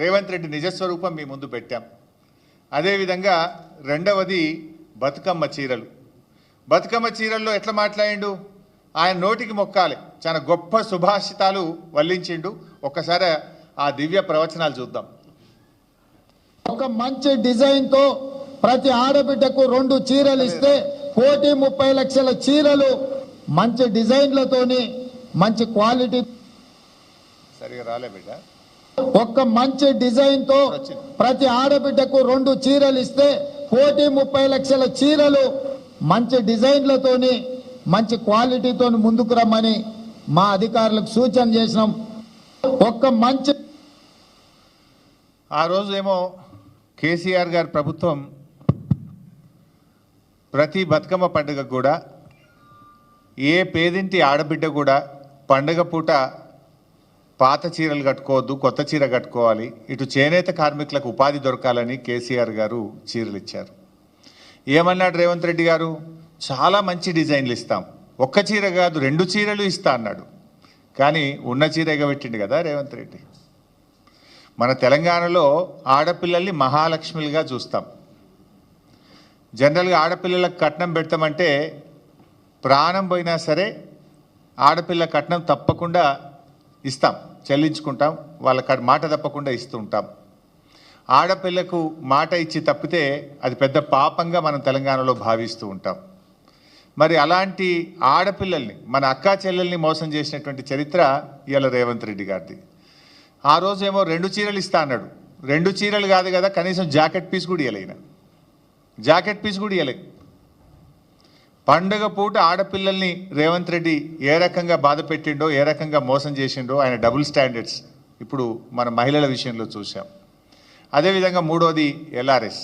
రేవంత్ రెడ్డి నిజస్వరూపం మీ ముందు పెట్టాం. అదేవిధంగా రెండవది బతుకమ్మ చీరలు. బతుకమ్మ చీరల్లో ఎట్లా మాట్లాడిండు, ఆయన నోటికి మొక్కాలి, చాలా గొప్ప సుభాషితాలు వల్లించిండు. ఒక్కసారి ఆ దివ్య ప్రవచనాలు చూద్దాం. ఒక మంచి డిజైన్తో ప్రతి ఆడబిడ్డకు 2 చీరలు ఇస్తే 1,30,00,000 చీరలు మంచి డిజైన్లతోని మంచి క్వాలిటీ. సరిగా రాలే బిడ్డ. ఒక మంచి డిజైన్తో ప్రతి ఆడబిడ్డకు 2 చీరలు ఇస్తే 1,30,00,000 చీరలు మంచి డిజైన్లతోని మంచి క్వాలిటీతో ముందుకు రమ్మని మా అధికారులకు సూచన చేసినాం. ఒక్క మంచి ఆ రోజు ఏమో కేసీఆర్ గారి ప్రభుత్వం ప్రతి బతుకమ్మ పండుగ కూడా ఏ పేదింటి ఆడబిడ్డ కూడా పండుగ పూట పాత చీరలు కట్టుకోవద్దు, కొత్త చీర కట్టుకోవాలి, ఇటు చేనేత కార్మికులకు ఉపాధి దొరకాలని కేసీఆర్ గారు చీరలు ఇచ్చారు. ఏమన్నాడు రేవంత్ రెడ్డి గారు, చాలా మంచి డిజైన్లు ఇస్తాం, ఒక్క చీర కాదు 2 చీరలు ఇస్తా అన్నాడు. కానీ ఉన్న చీర ఎగబెట్టిండు కదా రేవంత్ రెడ్డి. మన తెలంగాణలో ఆడపిల్లల్ని మహాలక్ష్మిలుగా చూస్తాం. జనరల్గా ఆడపిల్లలకు కట్నం పెడతామంటే ప్రాణం పోయినా సరే ఆడపిల్ల కట్నం తప్పకుండా ఇస్తాం, చెల్లించుకుంటాం, వాళ్ళ మాట తప్పకుండా ఇస్తూ ఉంటాం. ఆడపిల్లకు మాట ఇచ్చి తప్పితే అది పెద్ద పాపంగా మనం తెలంగాణలో భావిస్తూ ఉంటాం. మరి అలాంటి ఆడపిల్లల్ని, మన అక్కా చెల్లెల్ని మోసం చేసినటువంటి చరిత్ర ఇవాళ రేవంత్ రెడ్డి గారిది. ఆ రోజేమో 2 చీరలు ఇస్తా అన్నాడు. 2 చీరలు కాదు కదా, కనీసం జాకెట్ పీస్ కూడా ఇవ్వలేన, జాకెట్ పీస్ కూడా ఇవ్వలే. పండుగ పూట ఆడపిల్లల్ని రేవంత్ రెడ్డి ఏ రకంగా బాధ పెట్టిండో, ఏ రకంగా మోసం చేసిండో ఆయన డబుల్ స్టాండర్డ్స్ ఇప్పుడు మన మహిళల విషయంలో చూసాం. అదేవిధంగా మూడోది LRS.